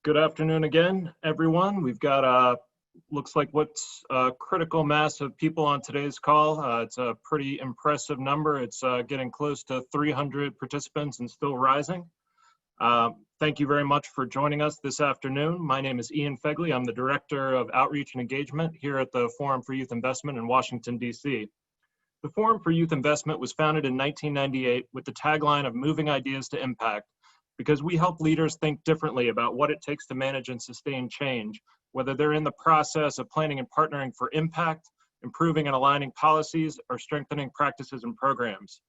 Good afternoon again, everyone. We've got, looks like what's a critical mass of people on today's call. It's a pretty impressive number. It's getting close to 300 participants and still rising. Thank you very much for joining us this afternoon. My name is Phegley. I'm the Director of Outreach and Engagement here at the Forum for Youth Investment in Washington, D.C. The Forum for Youth Investment was founded in 1998 with the tagline of moving ideas to impact, because we help leaders think differently about what it takes to manage and sustain change, whether they're in the process of planning and partnering for impact, improving and aligning policies, or strengthening practices and programs.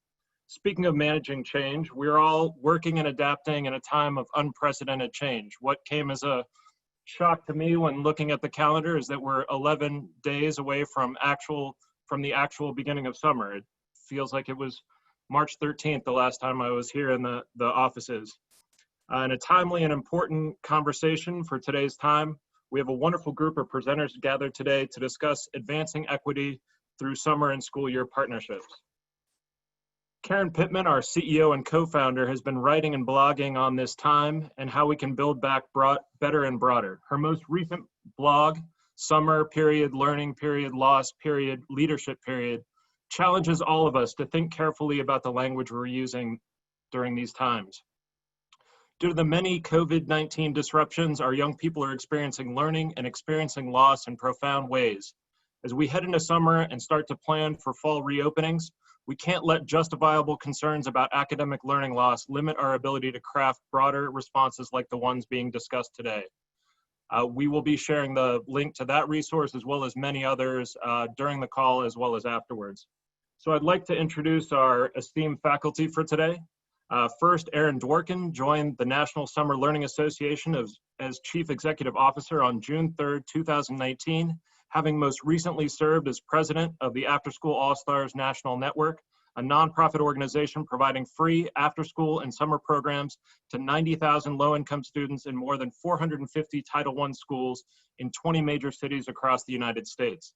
Speaking of managing change, we're all working and adapting in a time of unprecedented change. What came as a shock to me when looking at the calendar is that we're 11 days away from the actual beginning of summer. It feels like it was March 13th the last time I was here in the offices. In a timely and important conversation for today's time, we have a wonderful group of presenters gathered today to discuss advancing equity through summer and school year partnerships. Karen Pittman, our CEO and co-founder, has been writing and blogging on this time and how we can build back better and broader. Her most recent blog, Summer Period, Learning Period, Loss Period, Leadership Period, challenges all of us to think carefully about the language we're using during these times. Due to the many COVID-19 disruptions, our young people are experiencing learning and experiencing loss in profound ways. As we head into summer and start to plan for fall reopenings, we can't let justifiable concerns about academic learning loss limit our ability to craft broader responses like the ones being discussed today. We will be sharing the link to that resource as well as many others during the call as well as afterwards. So I'd like to introduce our esteemed faculty for today. First, Aaron Dworkin joined the National Summer Learning Association as Chief Executive Officer on June 3rd, 2019, having most recently served as President of the After School All-Stars National Network, a nonprofit organization providing free after-school and summer programs to 90,000 low-income students in more than 450 Title I schools in 20 major cities across the United States.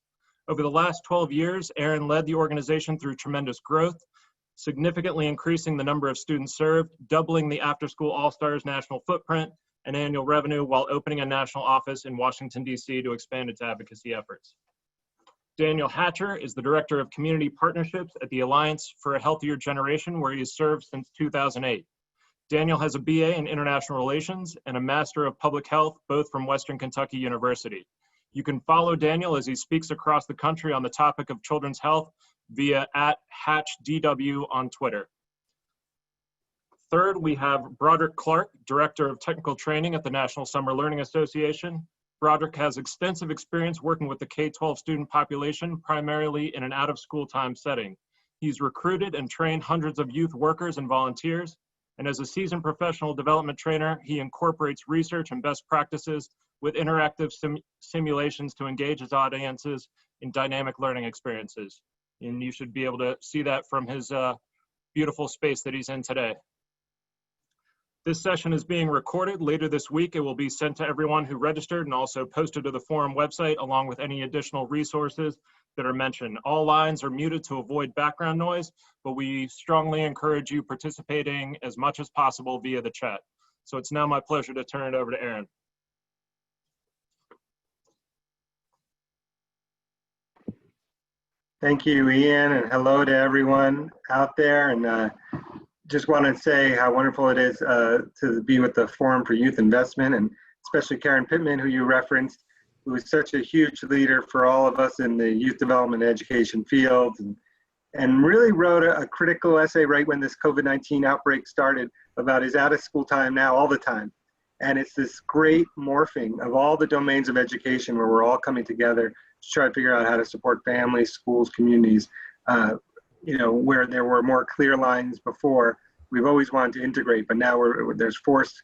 Over the last 12 years, Aaron led the organization through tremendous growth, significantly increasing the number of students served, doubling the After School All-Stars national footprint and annual revenue while opening a national office in Washington, D.C. to expand its advocacy efforts. Daniel Hatcher is the Director of Community Partnerships at the Alliance for a Healthier Generation, where he has served since 2008. Daniel has a BA in International Relations and a Master of Public Health, both from Western Kentucky University. You can follow Daniel as he speaks across the country on the topic of children's health via @HatchDW on Twitter. Third, we have Broderick Clark, Director of Technical Training at the National Summer Learning Association. Broderick has extensive experience working with the K-12 student population, primarily in an out-of-school time setting. He's recruited and trained hundreds of youth workers and volunteers, and as a seasoned professional development trainer, he incorporates research and best practices with interactive simulations to engage his audiences in dynamic learning experiences. And you should be able to see that from his beautiful space that he's in today. This session is being recorded. Later this week, it will be sent to everyone who registered and also posted to the forum website, along with any additional resources that are mentioned. All lines are muted to avoid background noise, but we strongly encourage you participating as much as possible via the chat. So it's now my pleasure to turn it over to Aaron. Thank you, Ian, and hello to everyone out there. And just want to say how wonderful it is to be with the Forum for Youth Investment, and especially Karen Pittman, who you referenced, who is such a huge leader for all of us in the youth development and education field, and really wrote a critical essay right when this COVID-19 outbreak started about his out-of-school time now all the time. And it's this great morphing of all the domains of education where we're all coming together to try to figure out how to support families, schools, communities, where there were more clear lines before. We've always wanted to integrate, but now there's forced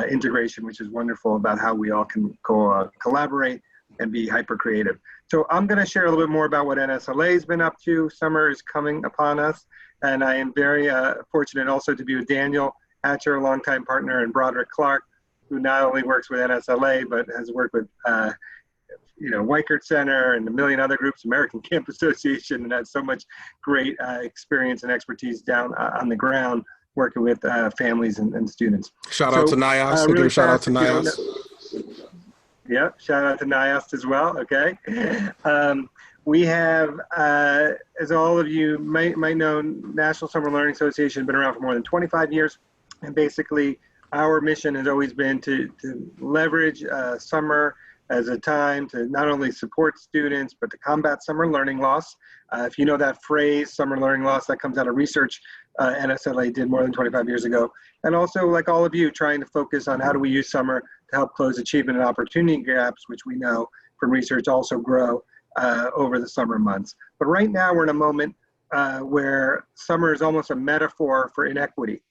integration, which is wonderful about how we all can collaborate and be hyper creative. So I'm going to share a little bit more about what NSLA has been up to. Summer is coming upon us, and I am very fortunate also to be with Daniel Hatcher, a longtime partner, and Broderick Clark, who not only works with NSLA, but has worked with Weichert Center and a million other groups, American Camp Association, and has so much great experience and expertise down on the ground working with families and students. Shout out to NIAS. Really shout out to NIAS. Yep, shout out to NIAST as well, okay. We have, as all of you might know, National Summer Learning Association has been around for more than 25 years. And basically, our mission has always been to leverage summer as a time to not only support students, but to combat summer learning loss. If you know that phrase, summer learning loss, that comes out of research NSLA did more than 25 years ago. And also, like all of you, trying to focus on how do we use summer to help close achievement and opportunity gaps, which we know from research also grow over the summer months. But right now we're in a moment where summer is almost a metaphor for inequity.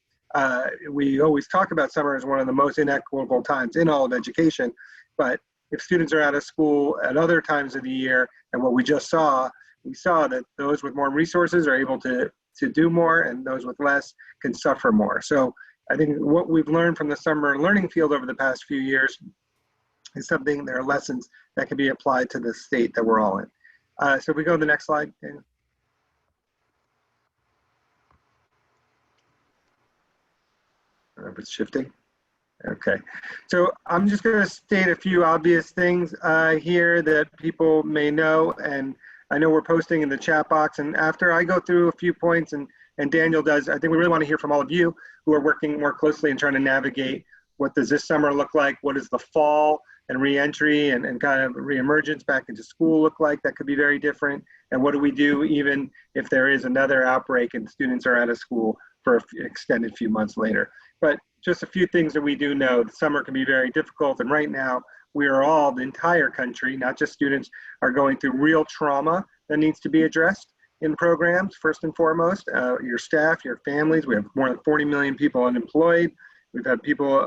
We always talk about summer as one of the most inequitable times in all of education, but if students are out of school at other times of the year, and what we saw that those with more resources are able to do more, and those with less can suffer more. So I think what we've learned from the summer learning field over the past few years is something, there are lessons that can be applied to the state that we're all in. So if we go to the next slide. Daniel. I don't know if it's shifting. Okay, so I'm just going to state a few obvious things here that people may know, and I know we're posting in the chat box, and after I go through a few points and Daniel does, I think we really want to hear from all of you who are working more closely and trying to navigate what does this summer look like, what does the fall and re-entry and kind of re-emergence back into school look like. That could be very different, and what do we do even if there is another outbreak and students are out of school for an extended few months later. But just a few things that we do know, the summer can be very difficult, and right now we are all, the entire country, not just students, are going through real trauma that needs to be addressed in programs. First and foremost, your staff, your families. We have more than 40 million people unemployed. We've had people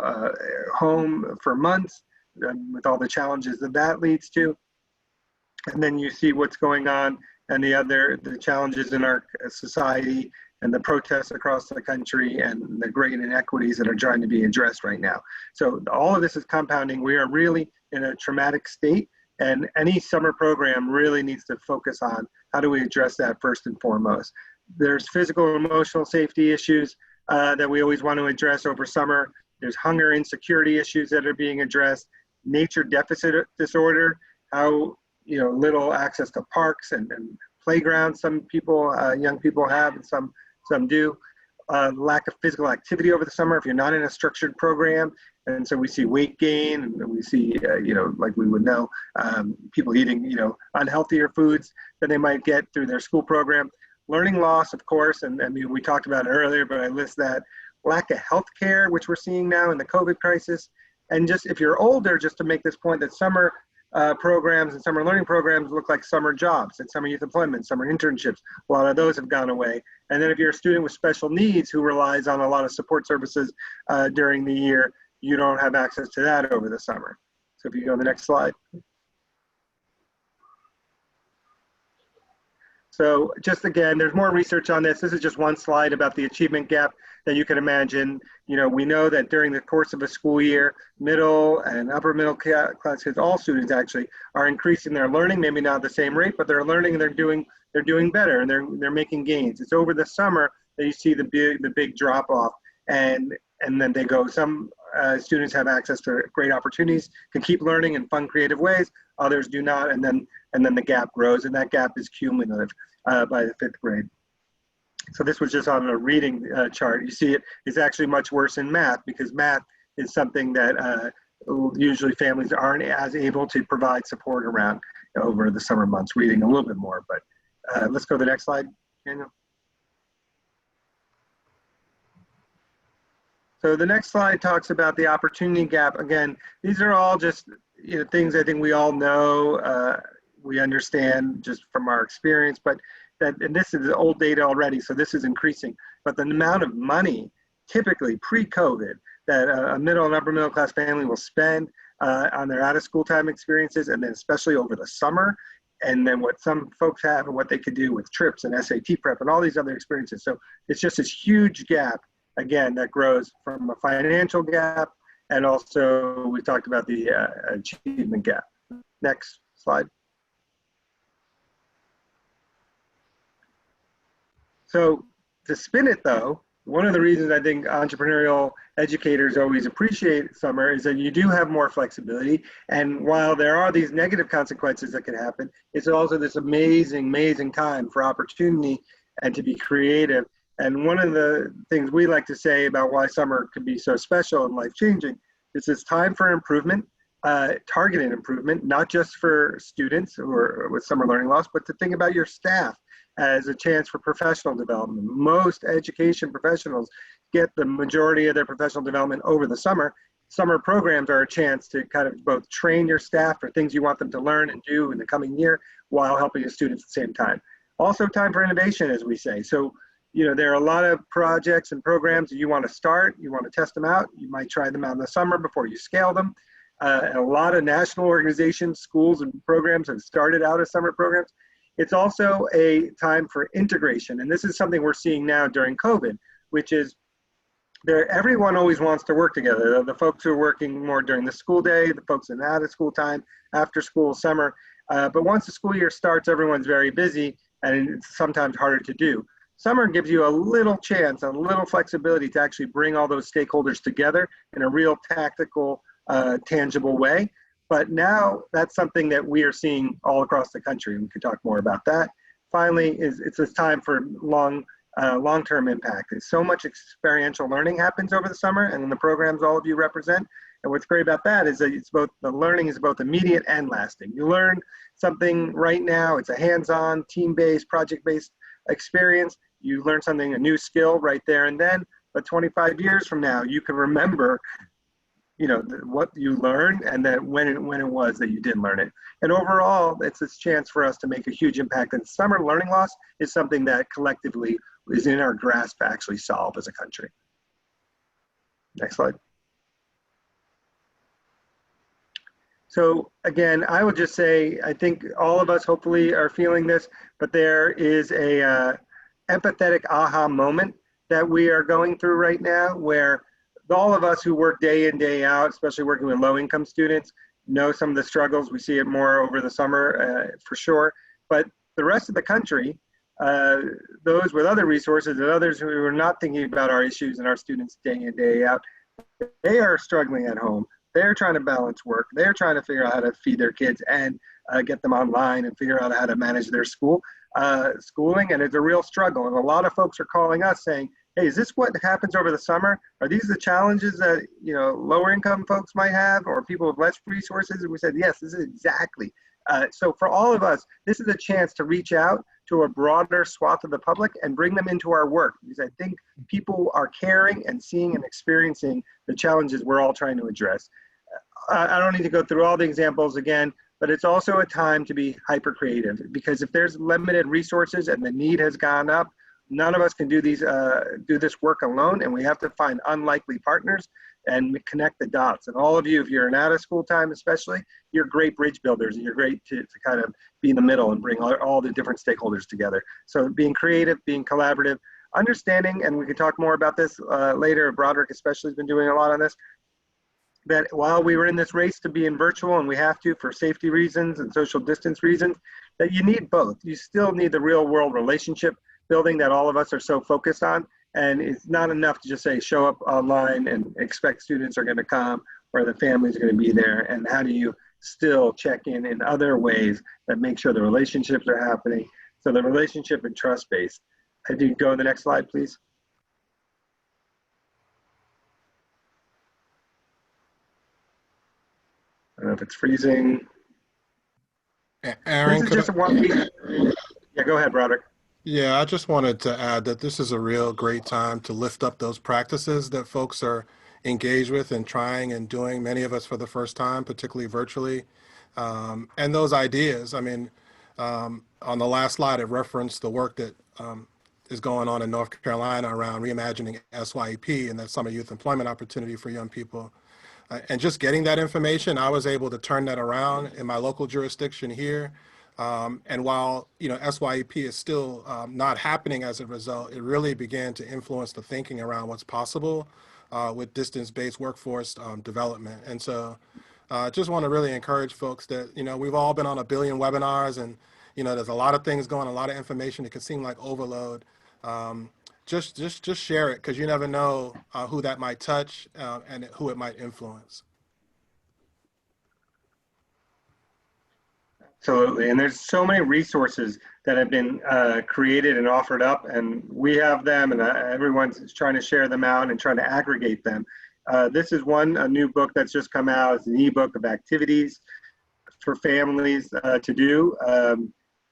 home for months with all the challenges that that leads to. And then you see what's going on and the challenges in our society and the protests across the country and the great inequities that are trying to be addressed right now. So all of this is compounding. We are really in a traumatic state, and any summer program really needs to focus on how do we address that first and foremost. There's physical and emotional safety issues that we always want to address over summer. There's hunger insecurity issues that are being addressed, nature deficit disorder, how little access to parks and playgrounds some people, young people have, and some do. Lack of physical activity over the summer if you're not in a structured program. And so we see weight gain, and we see, like we would know, people eating, unhealthier foods than they might get through their school program. Learning loss, of course, and I mean, we talked about it earlier, but I list that. Lack of health care, which we're seeing now in the COVID crisis. And just if you're older, just to make this point that summer programs and summer learning programs look like summer jobs and summer youth employment, summer internships. A lot of those have gone away. And then if you're a student with special needs who relies on a lot of support services during the year, you don't have access to that over the summer. So if you go to the next slide. So just again, there's more research on this. This is just one slide about the achievement gap that you can imagine. We know that during the course of a school year, middle and upper middle class kids, all students actually, are increasing their learning, maybe not at the same rate, but they're learning and they're doing better, and they're making gains. It's over the summer that you see the big drop off, and then they go. Some students have access to great opportunities, can keep learning in fun, creative ways. Others do not, and then the gap grows, and that gap is cumulative by the 5th grade. So this was just on a reading chart. You see it's actually much worse in math, because math is something that usually families aren't as able to provide support around over the summer months, reading a little bit more. But let's go to the next slide, Daniel. So the next slide talks about the opportunity gap. Again, these are all just things I think we all know, we understand just from our experience, but and this is old data already, so this is increasing. But the amount of money, typically pre-COVID, that a middle and upper middle class family will spend on their out of school time experiences, and then especially over the summer, and then what some folks have and what they could do with trips and SAT prep and all these other experiences. So it's just this huge gap, again, that grows from a financial gap, and also we talked about the achievement gap. Next slide. So to spin it though, One of the reasons I think entrepreneurial educators always appreciate summer is that you do have more flexibility. And while there are these negative consequences that can happen, it's also this amazing, amazing time for opportunity and to be creative. And one of the things we like to say about why summer can be so special and life-changing is this time for improvement, targeted improvement, not just for students who are with summer learning loss, but to think about your staff as a chance for professional development. Most education professionals get the majority of their professional development over the summer. Summer programs are a chance to kind of both train your staff for things you want them to learn and do in the coming year while helping the students at the same time. Also time for innovation, as we say. So, you know, there are a lot of projects and programs that you want to start, you want to test them out. You might try them out in the summer before you scale them. A lot of national organizations, schools, and programs have started out as summer programs. It's also a time for integration. And this is something we're seeing now during COVID, which is everyone always wants to work together. The folks who are working more during the school day, the folks in out of school time, after school, summer. But once the school year starts, everyone's very busy and it's sometimes harder to do. Summer gives you a little chance, a little flexibility to actually bring all those stakeholders together in a real tactical, tangible way. But now that's something that we are seeing all across the country, and we could talk more about that. Finally, it's a time for long-term impact. So much experiential learning happens over the summer and in the programs all of you represent. And what's great about that is that the learning is both immediate and lasting. You learn something right now, it's a hands-on, team-based, project-based experience. You learn something, a new skill right there and then, but 25 years from now, you can remember what you learned and then when it was that you did learn it. And overall, it's this chance for us to make a huge impact. And summer learning loss is something that collectively is in our grasp to actually solve as a country. Next slide. So again, I would just say, I think all of us hopefully are feeling this, but there is a empathetic aha moment that we are going through right now where all of us who work day in, day out, especially working with low-income students, know some of the struggles. We see it more over the summer for sure. But the rest of the country, those with other resources and others who are not thinking about our issues and our students day in, day out, they are struggling at home. They're trying to balance work. They're trying to figure out how to feed their kids and get them online and figure out how to manage their schooling. And it's a real struggle. And a lot of folks are calling us saying, hey, is this what happens over the summer? Are these the challenges that, lower income folks might have or people with less resources? And we said, yes, this is exactly. So for all of us, this is a chance to reach out to a broader swath of the public and bring them into our work. Because I think people are caring and seeing and experiencing the challenges we're all trying to address. I don't need to go through all the examples again, but it's also a time to be hyper creative because if there's limited resources and the need has gone up, none of us can do this work alone, and we have to find unlikely partners and connect the dots. And all of you, if you're in out of school time especially, you're great bridge builders, and you're great to kind of be in the middle and bring all the different stakeholders together. So being creative, being collaborative, understanding, and we can talk more about this later, Broderick especially has been doing a lot on this, that while we were in this race to be in virtual, and we have to for safety reasons and social distance reasons, that you need both. You still need the real world relationship building that all of us are so focused on. And it's not enough to just say, show up online and expect students are gonna come or the family's gonna be there. And how do you still check in other ways that make sure the relationships are happening? So the relationship and trust based. I do go to the next slide, please. I don't know if it's freezing. Aaron, this is just a one week. Yeah, go ahead, Broderick. Yeah, I just wanted to add that this is a real great time to lift up those practices that folks are engaged with and trying and doing, many of us for the first time, particularly virtually. And those ideas, I mean, on the last slide, it referenced the work that is going on in North Carolina around reimagining SYEP and that summer youth employment opportunity for young people. And just getting that information, I was able to turn that around in my local jurisdiction here. And while SYEP is still not happening as a result, it really began to influence the thinking around what's possible with distance-based workforce development. And so I just want to really encourage folks that, we've all been on a billion webinars and, there's a lot of things going, a lot of information. It can seem like overload. just share it, because you never know who that might touch and who it might influence. Absolutely, and there's so many resources that have been created and offered up, and we have them, and everyone's trying to share them out and trying to aggregate them. This is a new book that's just come out. It's an ebook of activities for families to do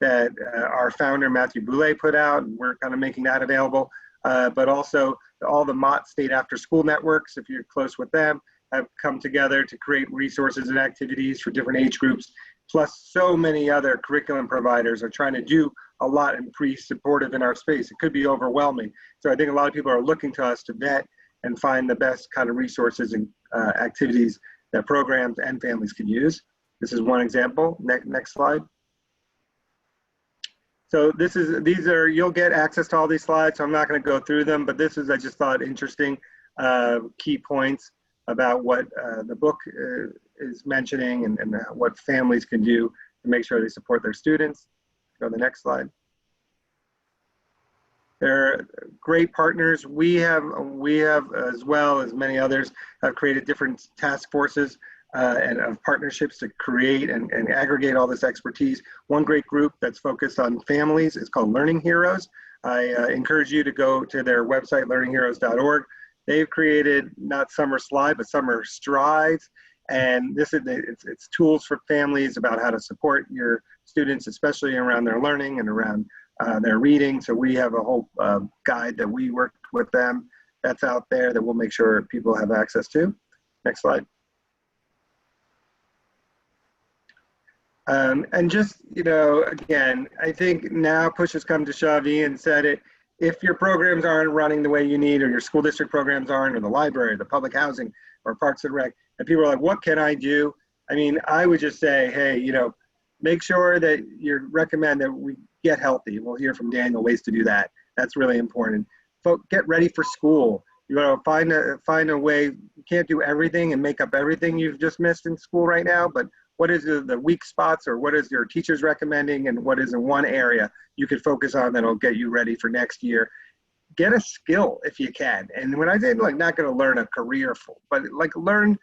that our founder, Matthew Boulay, put out, and we're kind of making that available. But also all the Mott State After School networks, if you're close with them, have come together to create resources and activities for different age groups. Plus, so many other curriculum providers are trying to do a lot and be supportive in our space. It could be overwhelming. So I think a lot of people are looking to us to vet and find the best kind of resources and activities that programs and families can use. This is one example. Next slide. So you'll get access to all these slides, so I'm not going to go through them, but this is, I just thought, interesting key points about what the book is mentioning and what families can do to make sure they support their students. Go to the next slide. They're great partners. We have, as well as many others, have created different task forces and of partnerships to create and aggregate all this expertise. One great group that's focused on families is called Learning Heroes. I encourage you to go to their website, learningheroes.org. They've created not Summer Slide, but Summer Strides. And it's tools for families about how to support your students, especially around their learning and around their reading. So we have a whole guide that we worked with them that's out there that we'll make sure people have access to. Next slide. And just, again, I think now push has come to shove. Ian said it. If your programs aren't running the way you need, or your school district programs aren't, or the library, the public housing, or Parks and Rec, and people are like, what can I do? I mean, I would just say, hey, make sure that you recommend that we get healthy. We'll hear from Daniel ways to do that. That's really important. Get ready for school. Find a way. You can't do everything and make up everything you've just missed in school right now, but what is the weak spots, or what is your teachers recommending, and what is in one area you could focus on that'll get you ready for next year. Get a skill if you can. And when I say not going to learn a career, but learn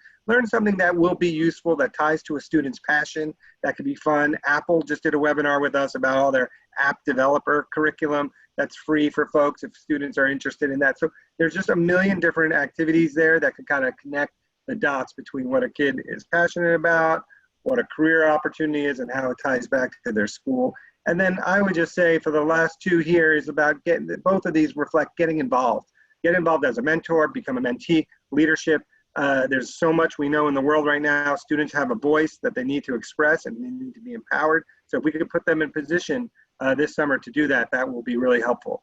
something that will be useful, that ties to a student's passion, that could be fun. Apple just did a webinar with us about all their app developer curriculum that's free for folks if students are interested in that. So there's just a million different activities there that can kind of connect the dots between what a kid is passionate about, what a career opportunity is, and how it ties back to their school. And then I would just say for the last two here is about both of these reflect getting involved. Get involved as a mentor, become a mentee, leadership. There's so much we know in the world right now. Students have a voice that they need to express and they need to be empowered. So if we could put them in position this summer to do that, that will be really helpful.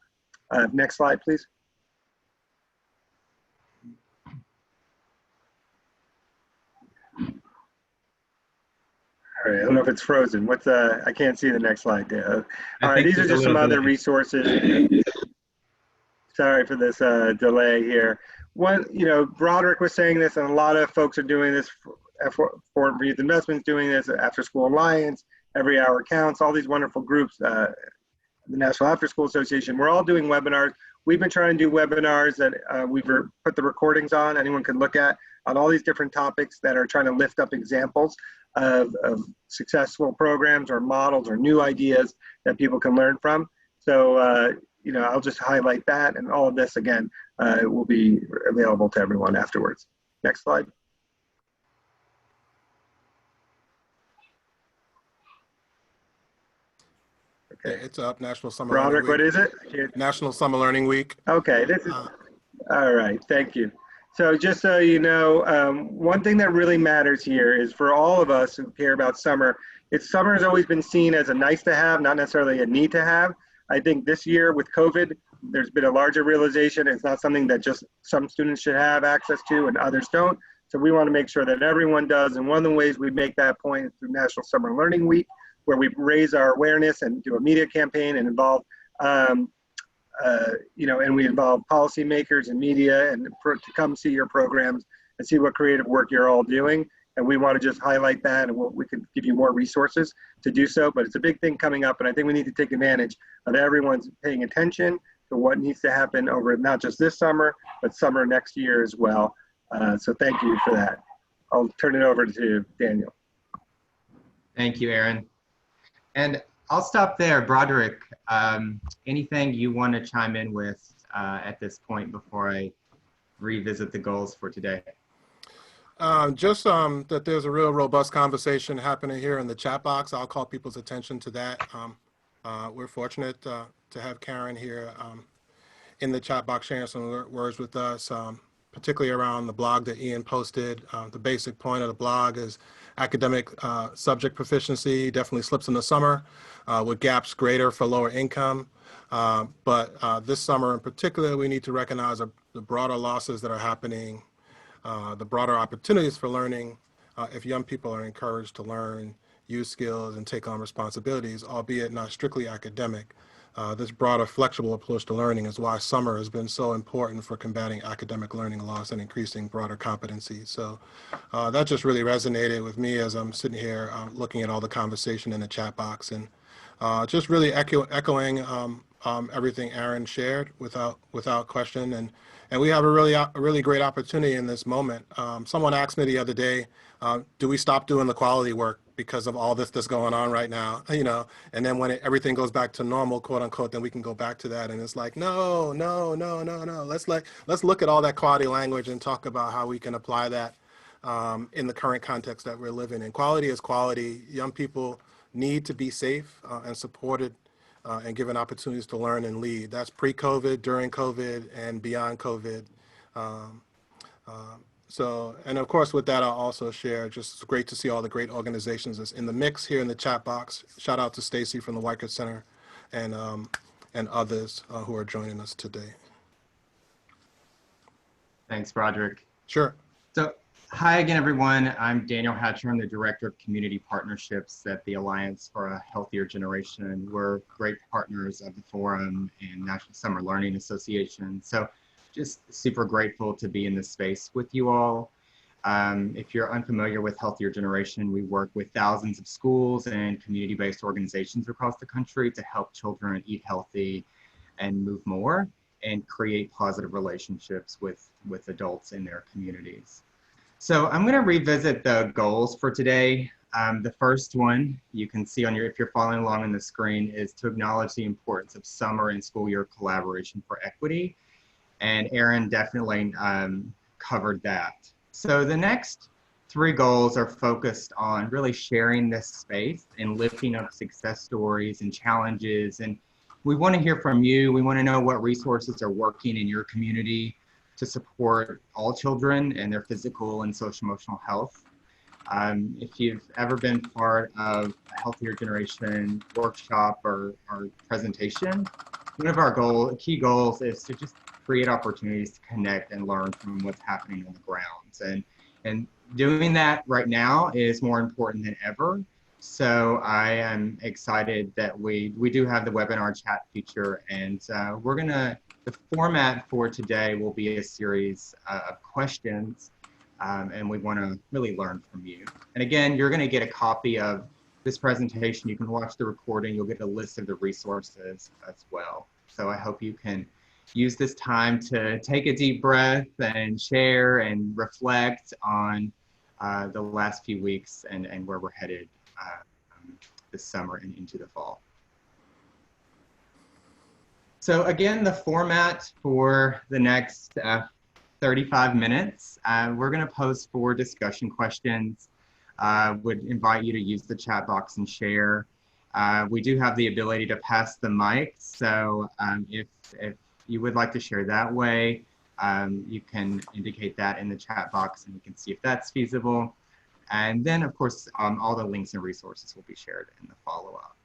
Next slide, please. All right, I don't know if it's frozen. I can't see the next slide there. All right, these are just some other resources. Sorry for this delay here. Broderick was saying this, and a lot of folks are doing this. Forum for Youth Investments doing this, After School Alliance, Every Hour Counts, all these wonderful groups, the National After School Association. We're all doing webinars. We've been trying to do webinars that we've put the recordings on, anyone can look at, on all these different topics that are trying to lift up examples of successful programs or models or new ideas that people can learn from. So, I'll just highlight that, and all of this, again, will be available to everyone afterwards. Next slide. Okay. It's up, National Summer Broderick, Learning Week. what is it? National Summer Learning Week. Okay, this is, all right, thank you. So just so you know, one thing that really matters here is for all of us who care about summer, summer has always been seen as a nice to have, not necessarily a need to have. I think this year with COVID, there's been a larger realization it's not something that just some students should have access to and others don't. So we want to make sure that everyone does. And one of the ways we make that point is through National Summer Learning Week, where we raise our awareness and do a media campaign and involve, and we involve policymakers and media and to come see your programs and see what creative work you're all doing. And we want to just highlight that, and we can give you more resources to do so. But it's a big thing coming up, and I think we need to take advantage of everyone's paying attention to what needs to happen over not just this summer, but summer next year as well. So thank you for that. I'll turn it over to Daniel. Thank you, Aaron. And I'll stop there. Broderick, anything you want to chime in with at this point before I revisit the goals for today? That there's a real robust conversation happening here in the chat box. I'll call people's attention to that. We're fortunate to have Karen here in the chat box sharing some words with us, particularly around the blog that Ian posted. The basic point of the blog is academic subject proficiency definitely slips in the summer with gaps greater for lower income. But this summer in particular, we need to recognize the broader losses that are happening, the broader opportunities for learning if young people are encouraged to learn, use skills, and take on responsibilities, albeit not strictly academic. This broader, flexible approach to learning is why summer has been so important for combating academic learning loss and increasing broader competencies. So that just really resonated with me as I'm sitting here looking at all the conversation in the chat box, and just really echoing everything Aaron shared without question. And we have a really great opportunity in this moment. Someone asked me the other day, do we stop doing the quality work because of all this that's going on right now, and then when everything goes back to normal, quote unquote, then we can go back to that. And it's like, no. Let's look at all that quality language and talk about how we can apply that in the current context that we're living in. Quality is quality. Young people need to be safe and supported and given opportunities to learn and lead. That's pre-COVID, during COVID, and beyond COVID. And of course, with that, I'll also share, just it's great to see all the great organizations that's in the mix here in the chat box. Shout out to Stacy from the Weichert Center and others who are joining us today. Thanks, Broderick. Sure. So, hi again, everyone. I'm Daniel Hatcher. I'm the Director of Community Partnerships at the Alliance for a Healthier Generation. We're great partners of the Forum and National Summer Learning Association. So just super grateful to be in this space with you all. If you're unfamiliar with Healthier Generation, we work with thousands of schools and community-based organizations across the country to help children eat healthy and move more and create positive relationships with adults in their communities. So I'm going to revisit the goals for today. The first one you can see if you're following along on the screen, is to acknowledge the importance of summer and school year collaboration for equity. And Aaron definitely covered that. So the next three goals are focused on really sharing this space and lifting up success stories and challenges. And we want to hear from you. We want to know what resources are working in your community to support all children and their physical and social emotional health. If you've ever been part of a Healthier Generation workshop or presentation, one of our key goals is to just create opportunities to connect and learn from what's happening on the grounds. And doing that right now is more important than ever. So I am excited that we do have the webinar chat feature, and the format for today will be a series of questions, and we want to really learn from you. And again, you're going to get a copy of this presentation. You can watch the recording. You'll get a list of the resources as well. So I hope you can use this time to take a deep breath and share and reflect on the last few weeks and where we're headed this summer and into the fall. So again, the format for the next 35 minutes, we're going to pose 4 discussion questions. Would invite you to use the chat box and share. We do have the ability to pass the mic, so if you would like to share that way, you can indicate that in the chat box and we can see if that's feasible. And then, of course, all the links and resources will be shared in the follow-up.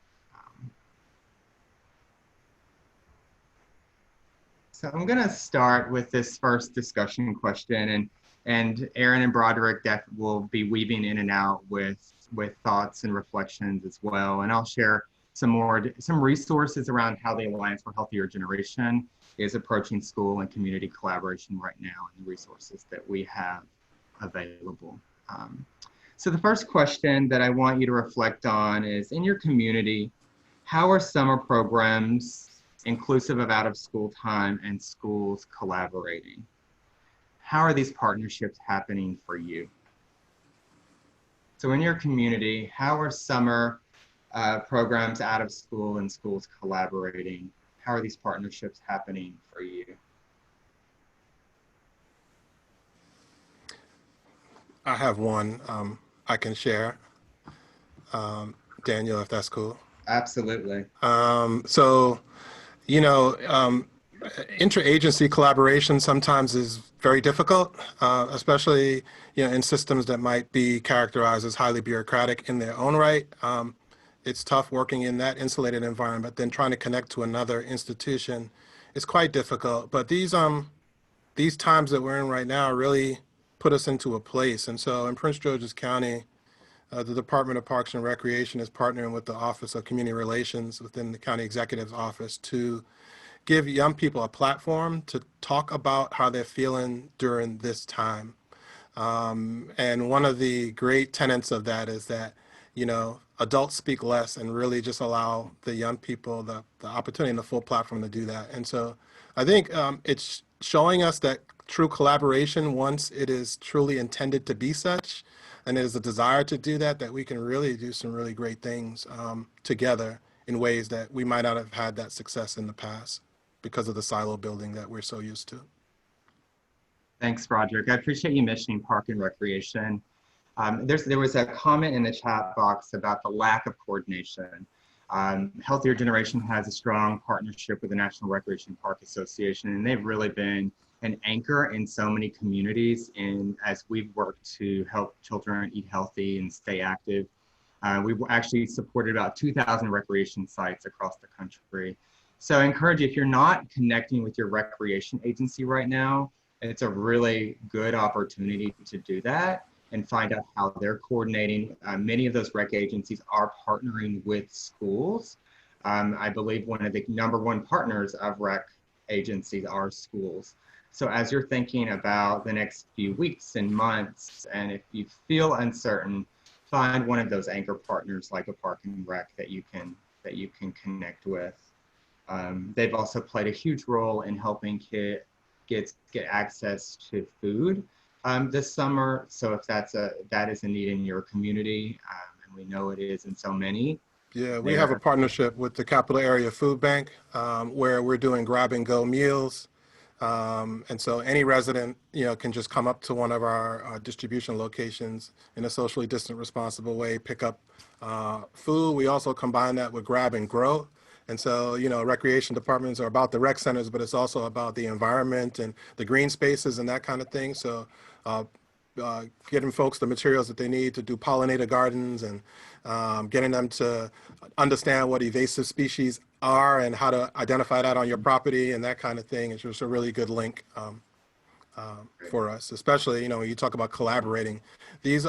So I'm going to start with this first discussion question, and Aaron and Broderick will be weaving in and out with thoughts and reflections as well. And I'll share some resources around how the Alliance for Healthier Generation is approaching school and community collaboration right now, and the resources that we have available. So the first question that I want you to reflect on is, in your community, how are summer programs inclusive of out-of-school time, and schools collaborating. How are these partnerships happening for you? So in your community, how are summer programs out of school and schools collaborating? How are these partnerships happening for you? I have one I can share, Daniel, if that's cool. Absolutely. So, you know, interagency collaboration sometimes is very difficult, especially, you know, in systems that might be characterized as highly bureaucratic in their own right. It's tough working in that insulated environment, then trying to connect to another institution is quite difficult. But these times that we're in right now really put us into a place. And so in Prince George's County, the Department of Parks and Recreation is partnering with the Office of Community Relations within the County Executive's office to give young people a platform to talk about how they're feeling during this time. And one of the great tenets of that is that, you know, adults speak less and really just allow the young people the opportunity and the full platform to do that. And so I think it's showing us that true collaboration, once it is truly intended to be such, and there's a desire to do that, that we can really do some really great things together in ways that we might not have had that success in the past because of the silo building that we're so used to. Thanks, Roderick. I appreciate you mentioning park and recreation. There was a comment in the chat box about the lack of coordination. Healthier Generation has a strong partnership with the National Recreation Park Association, and they've really been an anchor in so many communities as we've worked to help children eat healthy and stay active. We've actually supported about 2,000 recreation sites across the country. So I encourage you, if you're not connecting with your recreation agency right now, it's a really good opportunity to do that and find out how they're coordinating. Many of those rec agencies are partnering with schools. I believe one of the #1 partners of rec agencies are schools. So as you're thinking about the next few weeks and months, and if you feel uncertain, find one of those anchor partners like a park and rec that you can connect with. They've also played a huge role in helping kids get access to food this summer. So if that is a need in your community, and we know it is in so many. Yeah, we have a partnership with the Capital Area Food Bank where we're doing grab and go meals. And so any resident, you know, can just come up to one of our distribution locations in a socially distant, responsible way, pick up food. We also combine that with grab and grow. And so, you know, recreation departments are about the rec centers, but it's also about the environment and the green spaces and that kind of thing. So getting folks the materials that they need to do pollinator gardens and getting them to understand what invasive species are and how to identify that on your property and that kind of thing. It's just a really good link for us, especially, you know, when you talk about collaborating. These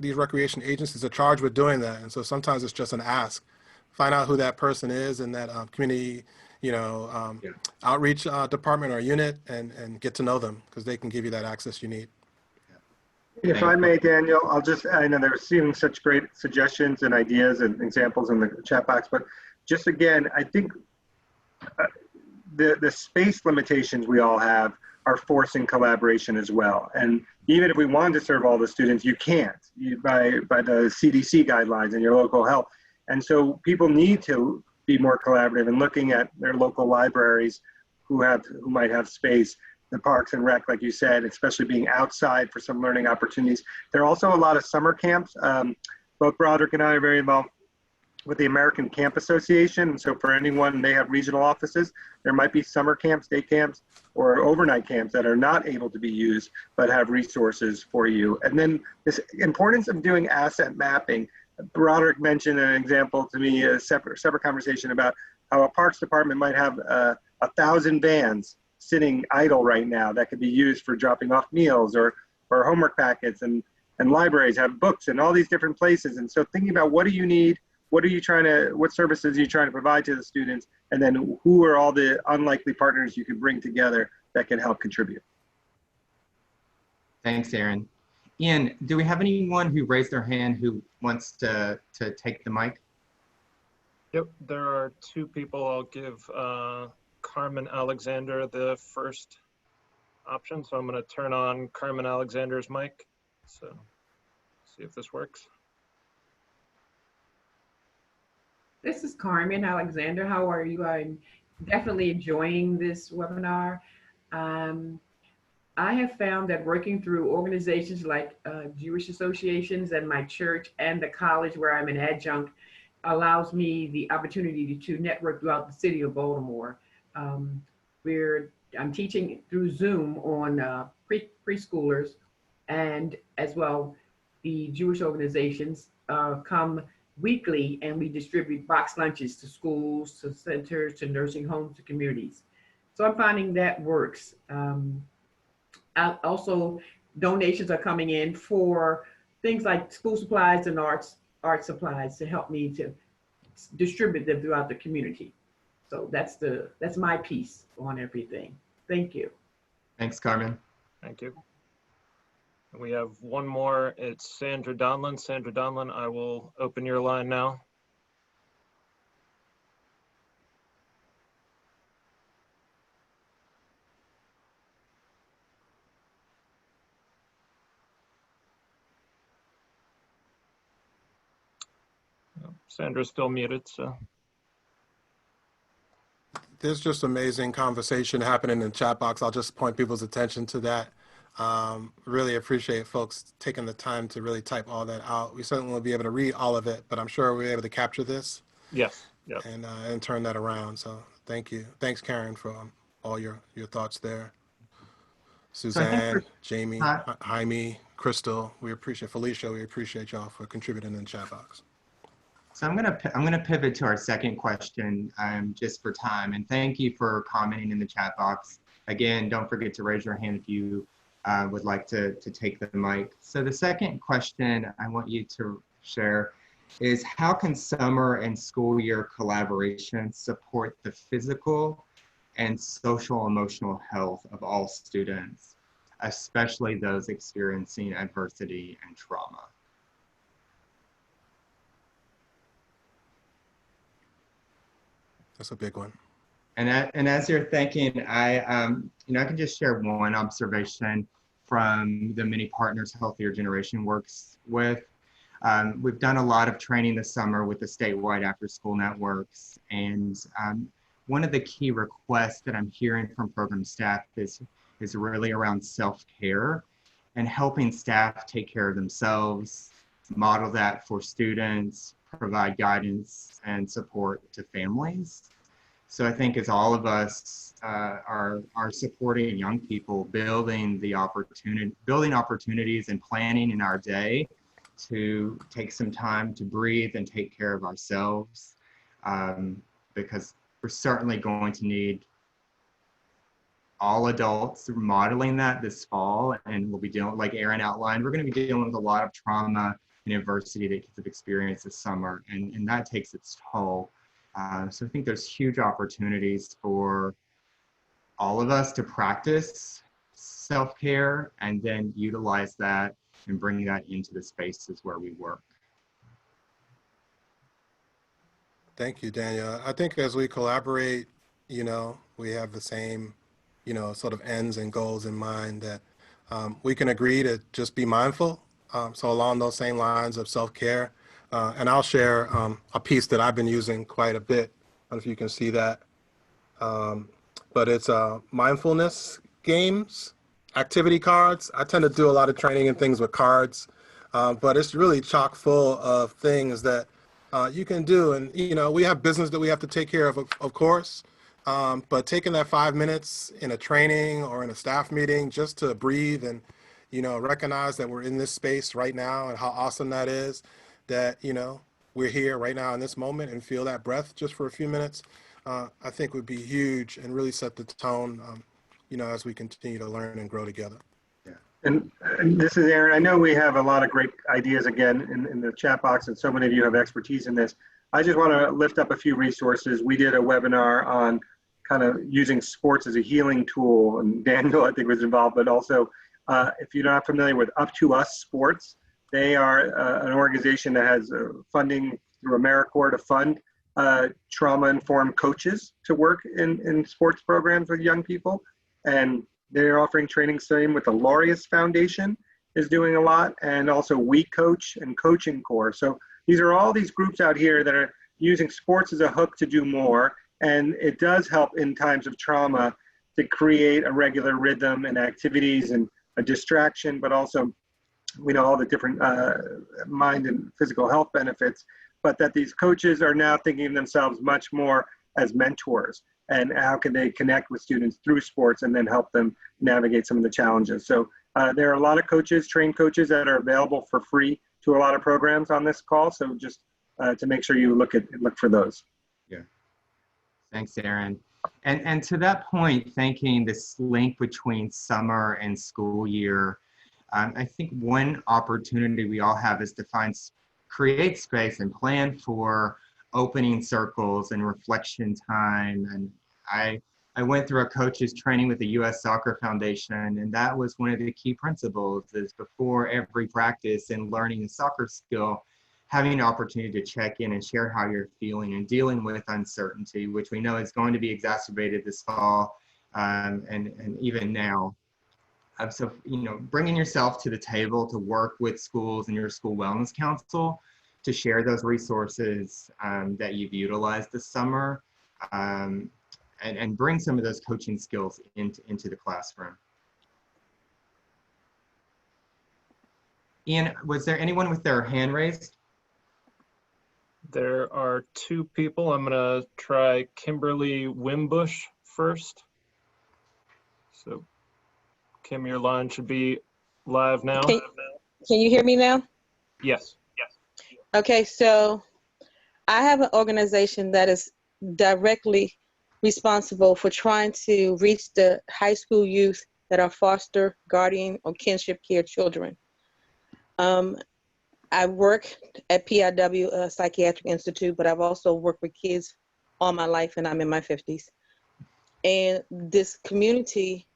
recreation agencies are charged with doing that. And so sometimes it's just an ask. Find out who that person is in that community, you know, outreach department or unit and get to know them because they can give you that access you need. If I may, Daniel, I know they're receiving such great suggestions and ideas and examples in the chat box, but just again, I think the space limitations we all have are forcing collaboration as well. And even if we wanted to serve all the students, you can't by the CDC guidelines and your local health. And so people need to be more collaborative and looking at their local libraries who might have space, the parks and rec, like you said, especially being outside for some learning opportunities. There are also a lot of summer camps. Both Broderick and I are very involved with the American Camp Association. And so for anyone, they have regional offices. There might be summer camps, day camps, or overnight camps that are not able to be used, but have resources for you. And then this importance of doing asset mapping. Broderick mentioned an example to me, a separate conversation about how a parks department might have 1,000 vans sitting idle right now that could be used for dropping off meals or homework packets, and libraries have books in all these different places. And so thinking about what do you need, what services are you trying to provide to the students, and then who are all the unlikely partners you can bring together that can help contribute. Thanks, Aaron. Ian, do we have anyone who raised their hand who wants to take the mic? Yep, there are two people. I'll give Carmen Alexander the first option. So I'm going to turn on Carmen Alexander's mic. So see if this works. This is Carmen Alexander. How are you? I'm definitely enjoying this webinar. I have found that working through organizations like Jewish associations and my church and the college where I'm an adjunct allows me the opportunity to network throughout the city of Baltimore. I'm teaching through Zoom on preschoolers, and as well, the Jewish organizations come weekly, and we distribute box lunches to schools, to centers, to nursing homes, to communities. So I'm finding that works. Also, donations are coming in for things like school supplies and art supplies to help me to distribute them throughout the community. So that's my piece on everything. Thank you. Thanks, Carmen. Thank you. We have one more. It's Sandra Donlin. Sandra Donlin, I will open your line now. Sandra's still muted, so. There's just amazing conversation happening in the chat box. I'll just point people's attention to that. Really appreciate folks taking the time to really type all that out. We certainly won't be able to read all of it, but I'm sure we're able to capture this. Yes. Yep. And turn that around. So thank you. Thanks, Karen, for all your thoughts there. Suzanne, Jamie, Jaime, Crystal, we appreciate Felicia. We appreciate y'all for contributing in the chat box. So I'm gonna pivot to our second question just for time, and thank you for commenting in the chat box. Again, don't forget to raise your hand if you would like to take the mic. So the second question I want you to share is, how can summer and school year collaboration support the physical and social emotional health of all students, especially those experiencing adversity and trauma? That's a big one. And as you're thinking, I can just share one observation from the many partners Healthier Generation works with. We've done a lot of training this summer with the statewide after-school networks, and one of the key requests that I'm hearing from program staff is really around self-care and helping staff take care of themselves, model that for students, provide guidance and support to families. So I think as all of us are supporting young people, building opportunities and planning in our day to take some time to breathe and take care of ourselves, because we're certainly going to need all adults modeling that this fall, and we'll be dealing, like Aaron outlined, we're going to be dealing with a lot of trauma and adversity that kids have experienced this summer, and that takes its toll. So I think there's huge opportunities for all of us to practice self-care and then utilize that and bring that into the spaces where we work. Thank you, Daniel. I think as we collaborate, we have the same, sort of ends and goals in mind, that we can agree to just be mindful. So along those same lines of self-care, and I'll share a piece that I've been using quite a bit. I don't know if you can see that, but it's mindfulness games, activity cards. I tend to do a lot of training and things with cards, but it's really chock full of things that you can do. And, we have business that we have to take care of course, but taking that 5 minutes in a training or in a staff meeting just to breathe and, recognize that we're in this space right now and how awesome that is, that, we're here right now in this moment and feel that breath just for a few minutes, I think would be huge and really set the tone, as we continue to learn and grow together. Yeah. And this is Aaron. I know we have a lot of great ideas again in the chat box, and so many of you have expertise in this. I just want to lift up a few resources. We did a webinar on kind of using sports as a healing tool, and Daniel, I think, was involved, but also if you're not familiar with Up to Us Sports, they are an organization that has funding through AmeriCorps to fund trauma-informed coaches to work in sports programs with young people. And they're offering training. Same with the Laureus Foundation is doing a lot, and also We Coach and Coaching Core. So these are all these groups out here that are using sports as a hook to do more. And it does help in times of trauma to create a regular rhythm and activities and a distraction, but also we know all the different mind and physical health benefits, but that these coaches are now thinking of themselves much more as mentors, and how can they connect with students through sports and then help them navigate some of the challenges. So there are a lot of coaches, trained coaches, that are available for free to a lot of programs on this call. So just to make sure you look for those. Yeah. Thanks, Aaron. And to that point, thinking this link between summer and school year, I think one opportunity we all have is to create space and plan for opening circles and reflection time. And I went through a coach's training with the U.S. Soccer Foundation, and that was one of the key principles is before every practice and learning a soccer skill, having an opportunity to check in and share how you're feeling and dealing with uncertainty, which we know is going to be exacerbated this fall and even now. So, bringing yourself to the table to work with schools and your school wellness council to share those resources that you've utilized this summer and bring some of those coaching skills into the classroom. Ian, was there anyone with their hand raised? There are two people. I'm going to try Kimberly Wimbush first. So, Kim, your line should be live now. Can you hear me now? Yes. Okay, so I have an organization that is directly responsible for trying to reach the high school youth that are foster, guardian, or kinship care children. I work at PIW, Psychiatric Institute, but I've also worked with kids all my life, and I'm in my 50s. And this community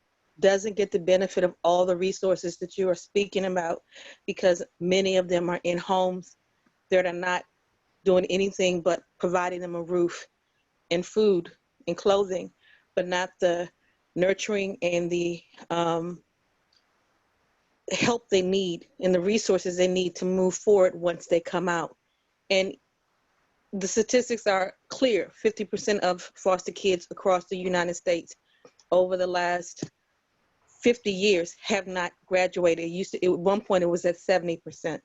doesn't get the benefit of all the resources that you are speaking about because many of them are in homes that are not doing anything but providing them a roof and food and clothing, but not the nurturing and the help they need and the resources they need to move forward once they come out. And the statistics are clear. 50% of foster kids across the United States over the last 50 years have not graduated. At one point it was at 70%.